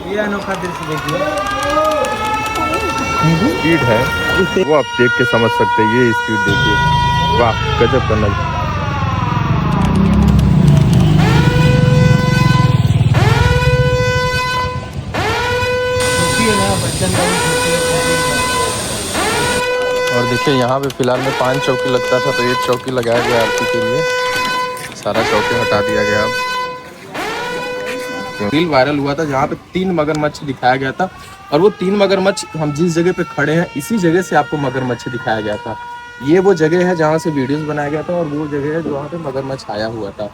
ये अनोखा दृश्य देखिए। स्पीड है वो आप देख के समझ सकते हैं। ये स्पीड देखिए, वाह गजब का नज़ारा। देखिए ना बच्चन का भी और देखिए यहाँ पे फिलहाल में 5 चौकी लगता था, तो 1 चौकी लगाया गया आरती के लिए। सारा चौकी हटा दिया गया। अब रील वायरल हुआ था जहाँ पे 3 मगरमच्छ दिखाया गया था, और वो 3 मगरमच्छ हम जिस जगह पे खड़े हैं इसी जगह से आपको मगरमच्छ दिखाया गया था। ये वो जगह है जहाँ से वीडियोस बनाया गया था, और वो जगह है जहाँ पे मगरमच्छ आया हुआ था।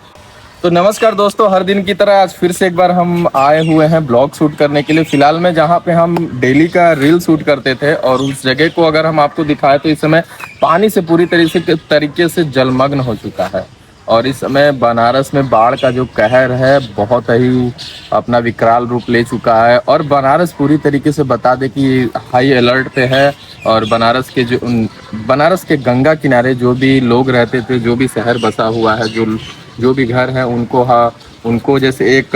तो नमस्कार दोस्तों, हर दिन की तरह आज फिर से एक बार हम आए हुए हैं ब्लॉग शूट करने के लिए। फिलहाल में जहाँ पे हम डेली का रील शूट करते थे, और उस जगह को अगर हम आपको दिखाएं तो इस समय पानी से पूरी तरीके से जलमग्न हो चुका है। और इस समय बनारस में बाढ़ का जो कहर है बहुत ही अपना विकराल रूप ले चुका है, और बनारस पूरी तरीके से बता दे कि हाई अलर्ट पे है। और बनारस के गंगा किनारे जो भी लोग रहते थे, जो भी शहर बसा हुआ है, जो भी घर है, उनको जैसे एक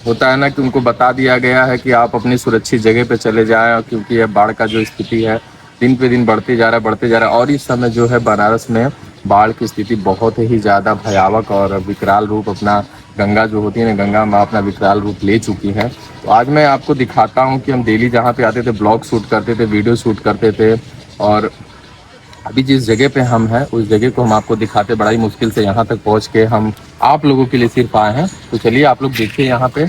होता है ना कि उनको बता दिया गया है कि आप अपनी सुरक्षित जगह पे चले जाएं, क्योंकि यह बाढ़ का जो स्थिति है दिन पे दिन बढ़ते जा रहा है। और इस समय जो है बनारस में बाढ़ की स्थिति बहुत ही ज़्यादा भयावह और विकराल रूप अपना, गंगा जो होती है ना, गंगा माँ अपना विकराल रूप ले चुकी है। तो आज मैं आपको दिखाता हूँ कि हम डेली जहाँ पे आते थे ब्लॉग शूट करते थे, वीडियो शूट करते थे, और अभी जिस जगह पे हम हैं उस जगह को हम आपको दिखाते। बड़ा ही मुश्किल से यहाँ तक पहुँच के हम आप लोगों के लिए सिर्फ आए हैं। तो चलिए आप लोग देखिए यहाँ पे।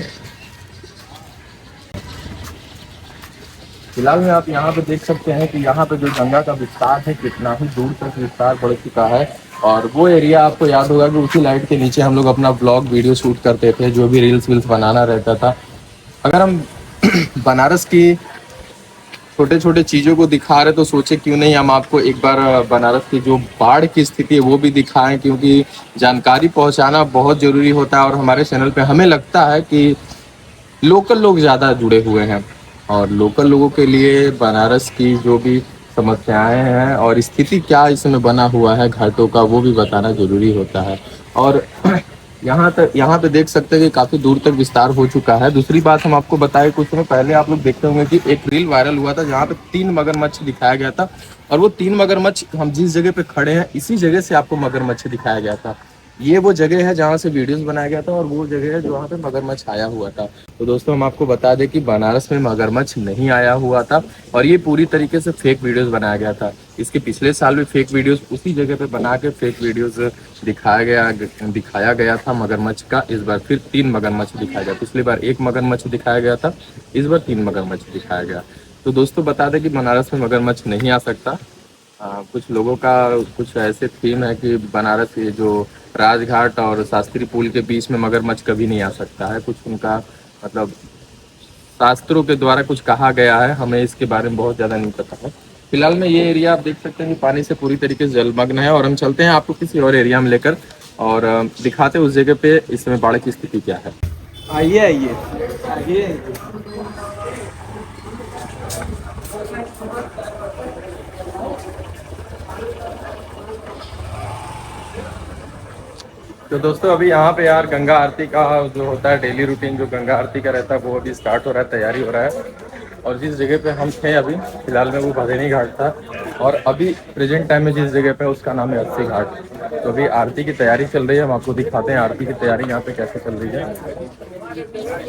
फिलहाल में आप यहाँ पे देख सकते हैं कि यहाँ पे जो गंगा का विस्तार है कितना ही दूर तक विस्तार बढ़ चुका है। और वो एरिया आपको याद होगा कि उसी लाइट के नीचे हम लोग अपना ब्लॉग वीडियो शूट करते थे, जो भी रील्स वील्स बनाना रहता था। अगर हम बनारस की छोटे छोटे चीज़ों को दिखा रहे तो सोचे क्यों नहीं हम आपको एक बार बनारस की जो बाढ़ की स्थिति है वो भी दिखाएं, क्योंकि जानकारी पहुंचाना बहुत ज़रूरी होता है। और हमारे चैनल पे हमें लगता है कि लोकल लोग ज़्यादा जुड़े हुए हैं, और लोकल लोगों के लिए बनारस की जो भी समस्याएं हैं और स्थिति क्या इसमें बना हुआ है घाटों का, वो भी बताना ज़रूरी होता है। और यहाँ पे देख सकते हैं कि काफ़ी दूर तक विस्तार हो चुका है। दूसरी बात हम आपको बताएं, कुछ समय पहले आप लोग देखते होंगे कि एक रील वायरल हुआ था जहाँ पे 3 मगरमच्छ दिखाया गया था, और वो 3 मगरमच्छ हम जिस जगह पे खड़े हैं इसी जगह से आपको मगरमच्छ दिखाया गया था। ये वो जगह है जहाँ से वीडियोस बनाया गया था, और वो जगह है जहाँ पे मगरमच्छ आया हुआ था। तो दोस्तों हम आपको बता दें कि बनारस में मगरमच्छ नहीं आया हुआ था, और ये पूरी तरीके से फेक वीडियोस बनाया गया था। इसके पिछले साल भी फेक वीडियोस उसी जगह पे बना के फेक वीडियोस दिखाया गया था मगरमच्छ का। इस बार फिर 3 मगरमच्छ दिखाया गया। पिछली बार 1 मगरमच्छ दिखाया गया था, इस बार 3 मगरमच्छ दिखाया गया। तो दोस्तों बता दें कि बनारस में मगरमच्छ नहीं आ सकता। कुछ लोगों का कुछ ऐसे थीम है कि बनारस ये जो राजघाट और शास्त्री पुल के बीच में मगरमच्छ कभी नहीं आ सकता है। कुछ उनका मतलब शास्त्रों के द्वारा कुछ कहा गया है, हमें इसके बारे में बहुत ज़्यादा नहीं पता है। फिलहाल में ये एरिया आप देख सकते हैं कि पानी से पूरी तरीके से जलमग्न है, और हम चलते हैं आपको किसी और एरिया में लेकर और दिखाते हैं उस जगह पे इस समय बाढ़ की स्थिति क्या है। आइए आइए आइए। तो दोस्तों अभी यहाँ पे यार गंगा आरती का जो होता है डेली रूटीन, जो गंगा आरती का रहता है वो अभी स्टार्ट हो रहा है, तैयारी हो रहा है। और जिस जगह पे हम थे अभी फिलहाल में वो भदेनी घाट था, और अभी प्रेजेंट टाइम में जिस जगह पे उसका नाम है अस्सी घाट। तो अभी आरती की तैयारी चल रही है, हम आपको दिखाते हैं आरती की तैयारी यहाँ पे कैसे चल रही है।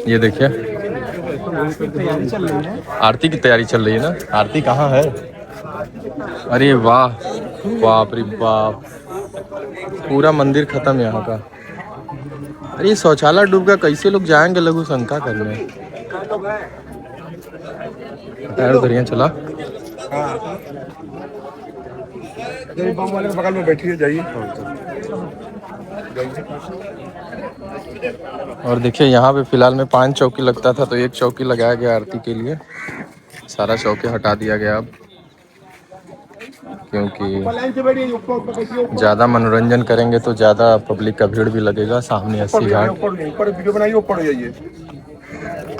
ये देखिए तैयारी चल रही है। आरती की तैयारी चल रही है ना। आरती कहाँ है? अरे वाह, बाप रे बाप, पूरा मंदिर खत्म यहाँ का। अरे ये शौचालय डूब गया, कैसे लोग जाएंगे लघु शंका करने। पैर उधर यहाँ चला। बम वाले के बगल में बैठिए जाइए। और देखिए यहाँ पे फिलहाल में 5 चौकी लगता था, तो 1 चौकी लगाया गया आरती के लिए। सारा चौकी हटा दिया गया अब, क्योंकि ज़्यादा मनोरंजन करेंगे तो ज़्यादा पब्लिक का भीड़ भी लगेगा। सामने अस्सी घाट। ऊपर वीडियो बनाइए, ऊपर हो जाइए।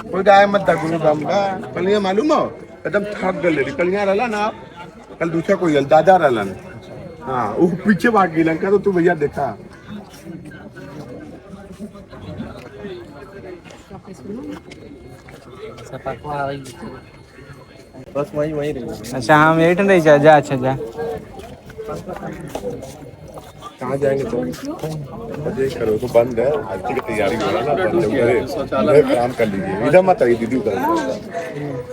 कोई गाय मत दा गुरु राम का कल मालूम हो एकदम थक गए कल यहाँ रहला ना। कल दूसरा कोई दादा रहलन। हाँ वो पीछे भाग गई लंका, तो तू भैया देखा। बस वही वही रही। अच्छा हाँ वेट नहीं जा जा अच्छा जा कहाँ जाएंगे तो बजे करो तो बंद है आरती की तैयारी हो रहा है ना बंद है शौचालय उधर काम कर लीजिए इधर मत आइए दीदी उधर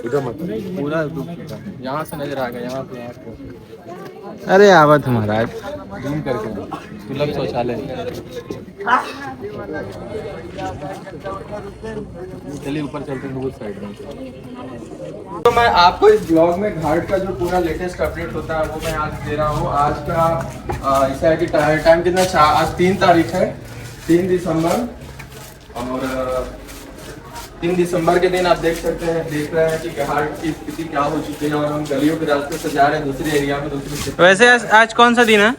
उधर मत आइए पूरा डूब चुका है। यहाँ से नजर आ गया, यहाँ पे यहाँ पे अरे आवत महाराज जूम करके सुलभ शौचालय। चलिए ऊपर चलते हैं उस साइड में। तो मैं आपको इस ब्लॉग में घाट का जो पूरा लेटेस्ट अपडेट होता है वो मैं आज दे रहा हूँ। आज का ऐसा है कि टाइम कितना, आज 3 तारीख है, 3 दिसंबर। और 3 दिसंबर के दिन आप देख रहे हैं कि घाट की स्थिति क्या हो चुकी है। और हम गलियों के रास्ते से जा रहे हैं दूसरे एरिया में, दूसरे। वैसे आज कौन सा दिन है?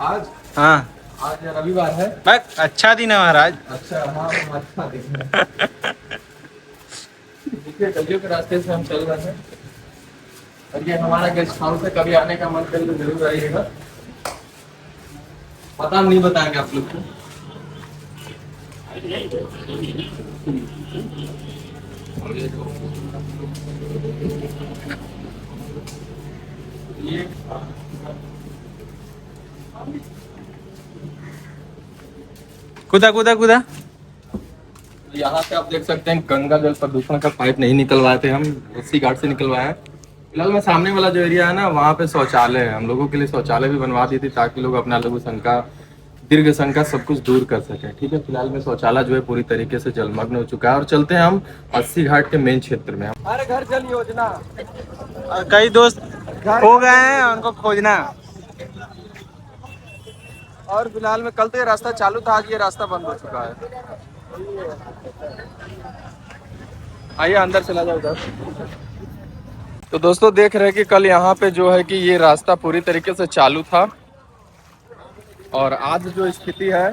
आज हाँ आज रविवार है। बस अच्छा दिन है महाराज। अच्छा हाँ अच्छा देखिए गलियों के रास्ते से हम चल रहे हैं और ये हमारा गेस्ट हाउस है। कभी आने का मन करे तो जरूर आइएगा। पता नहीं बताएंगे आप लोग को। ये कूदा कूदा कूदा यहाँ से आप देख सकते हैं गंगा जल प्रदूषण का पाइप नहीं निकलवाए थे हम, उसी घाट से निकलवाए हैं। फिलहाल में सामने वाला जो एरिया है ना वहाँ पे शौचालय है। हम लोगों के लिए शौचालय भी बनवा दी थी ताकि लोग अपना लघु शंका दीर्घ शंका सब कुछ दूर कर सके। ठीक है, फिलहाल में शौचालय जो है पूरी तरीके से जलमग्न हो चुका है। और चलते हैं हम 80 घाट के मेन क्षेत्र में। हमारे घर जल योजना, कई दोस्त खो गए हैं उनको खोजना। और फिलहाल में कल तो ये रास्ता चालू था, आज ये रास्ता बंद हो चुका है। आइए अंदर चला जाओ उधर। तो दोस्तों देख रहे हैं कि कल यहाँ पे जो है कि ये रास्ता पूरी तरीके से चालू था और आज जो स्थिति है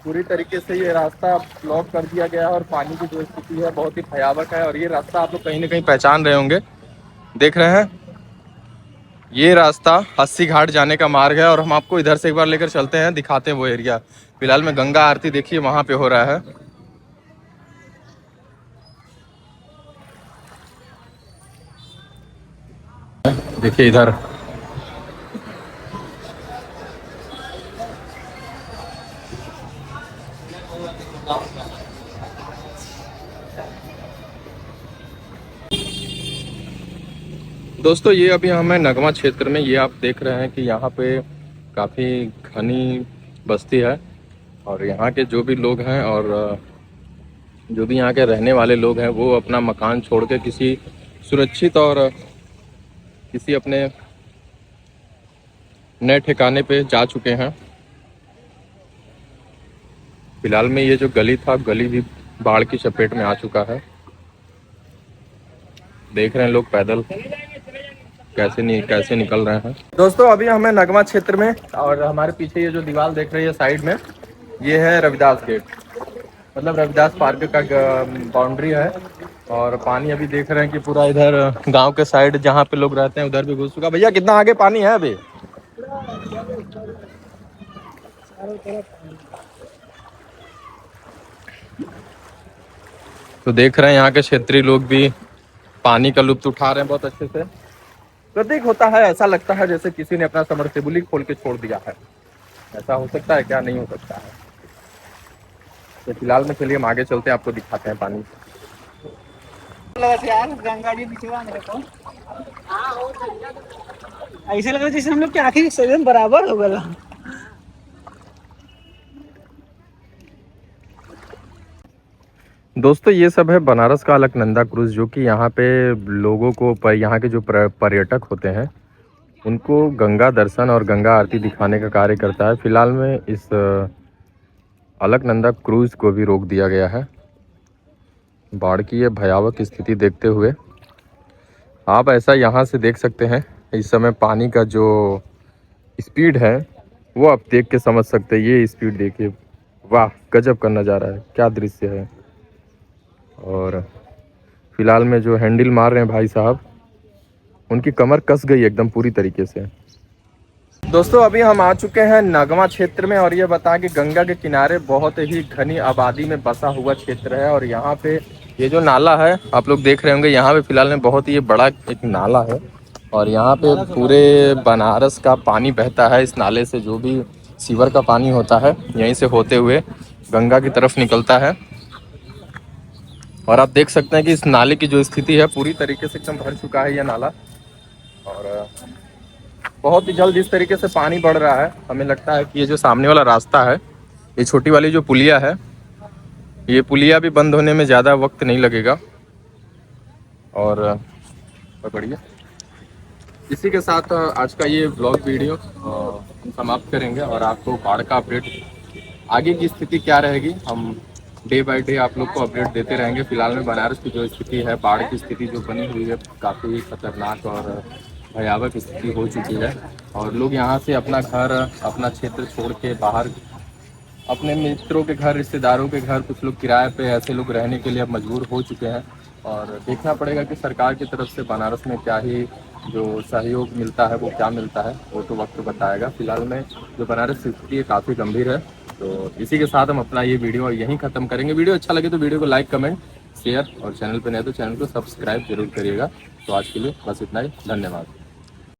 पूरी तरीके से ये रास्ता ब्लॉक कर दिया गया है। और पानी की जो स्थिति है बहुत ही भयावह है। और ये रास्ता आप लोग कहीं ना कहीं पहचान रहे होंगे, देख रहे हैं ये रास्ता 80 घाट जाने का मार्ग है। और हम आपको इधर से एक बार लेकर चलते हैं, दिखाते हैं वो एरिया। फिलहाल में गंगा आरती देखिए वहां पे हो रहा है। देखिए इधर दोस्तों ये अभी हम हैं नगमा क्षेत्र में। ये आप देख रहे हैं कि यहाँ पे काफ़ी घनी बस्ती है। और यहाँ के जो भी लोग हैं और जो भी यहाँ के रहने वाले लोग हैं वो अपना मकान छोड़ के किसी सुरक्षित और किसी अपने नए ठिकाने पे जा चुके हैं। फिलहाल में ये जो गली था, गली भी बाढ़ की चपेट में आ चुका है। देख रहे हैं लोग पैदल कैसे निकल रहे हैं। दोस्तों अभी हमें नगमा क्षेत्र में, और हमारे पीछे ये जो दीवार देख रही है साइड में, ये है रविदास गेट, मतलब रविदास पार्क का बाउंड्री है। और पानी अभी देख रहे हैं कि पूरा इधर गांव के साइड जहाँ पे लोग रहते हैं उधर भी घुस चुका। भैया कितना आगे पानी है अभी? तो देख रहे हैं यहाँ के क्षेत्रीय लोग भी पानी का लुत्फ उठा रहे हैं बहुत अच्छे से। प्रतीक होता है, ऐसा लगता है जैसे किसी ने अपना समरसेबुल ही खोल के छोड़ दिया है। ऐसा हो सकता है क्या? नहीं हो सकता है। तो फिलहाल में चलिए हम आगे चलते हैं, आपको दिखाते हैं पानी। गंगा जी ऐसे लग रहा है जैसे हम लोग के आखिरी सजन बराबर हो गया। दोस्तों ये सब है बनारस का अलकनंदा क्रूज, जो कि यहाँ पे लोगों को, यहाँ के जो पर्यटक होते हैं उनको गंगा दर्शन और गंगा आरती दिखाने का कार्य करता है। फिलहाल में इस अलकनंदा क्रूज को भी रोक दिया गया है बाढ़ की ये भयावह स्थिति देखते हुए। आप ऐसा यहाँ से देख सकते हैं इस समय पानी का जो स्पीड है वो आप देख के समझ सकते हैं। ये स्पीड देखिए, वाह गजब का नज़ारा है, क्या दृश्य है। और फिलहाल में जो हैंडल मार रहे हैं भाई साहब, उनकी कमर कस गई एकदम पूरी तरीके से। दोस्तों अभी हम आ चुके हैं नगमा क्षेत्र में। और ये बता कि गंगा के किनारे बहुत ही घनी आबादी में बसा हुआ क्षेत्र है। और यहाँ पे ये जो नाला है आप लोग देख रहे होंगे, यहाँ पे फिलहाल में बहुत ही बड़ा एक नाला है और यहाँ पे पूरे बनारस का पानी बहता है इस नाले से। जो भी सीवर का पानी होता है यहीं से होते हुए गंगा की तरफ निकलता है। और आप देख सकते हैं कि इस नाले की जो स्थिति है पूरी तरीके से एकदम भर चुका है ये नाला। और बहुत ही जल्द इस तरीके से पानी बढ़ रहा है। हमें लगता है कि ये जो सामने वाला रास्ता है, ये छोटी वाली जो पुलिया है, ये पुलिया भी बंद होने में ज़्यादा वक्त नहीं लगेगा। और बढ़िया, इसी के साथ आज का ये ब्लॉग वीडियो हम समाप्त करेंगे। और आपको बाढ़ का अपडेट, आगे की स्थिति क्या रहेगी, हम डे बाय डे आप लोग को अपडेट देते रहेंगे। फिलहाल में बनारस की जो स्थिति है, बाढ़ की स्थिति जो बनी हुई है, काफ़ी खतरनाक और भयावह स्थिति हो चुकी है। और लोग यहाँ से अपना घर, अपना क्षेत्र छोड़ के बाहर अपने मित्रों के घर, रिश्तेदारों के घर, कुछ लोग किराए पे ऐसे लोग रहने के लिए अब मजबूर हो चुके हैं। और देखना पड़ेगा कि सरकार की तरफ से बनारस में क्या ही जो सहयोग मिलता है वो क्या मिलता है, वो तो वक्त बताएगा। फिलहाल में जो बनारस की स्थिति है काफ़ी गंभीर है। तो इसी के साथ हम अपना ये वीडियो यहीं ख़त्म करेंगे। वीडियो अच्छा लगे तो वीडियो को लाइक, कमेंट, शेयर और चैनल पर नए तो चैनल को सब्सक्राइब जरूर करिएगा। तो आज के लिए बस इतना ही, धन्यवाद।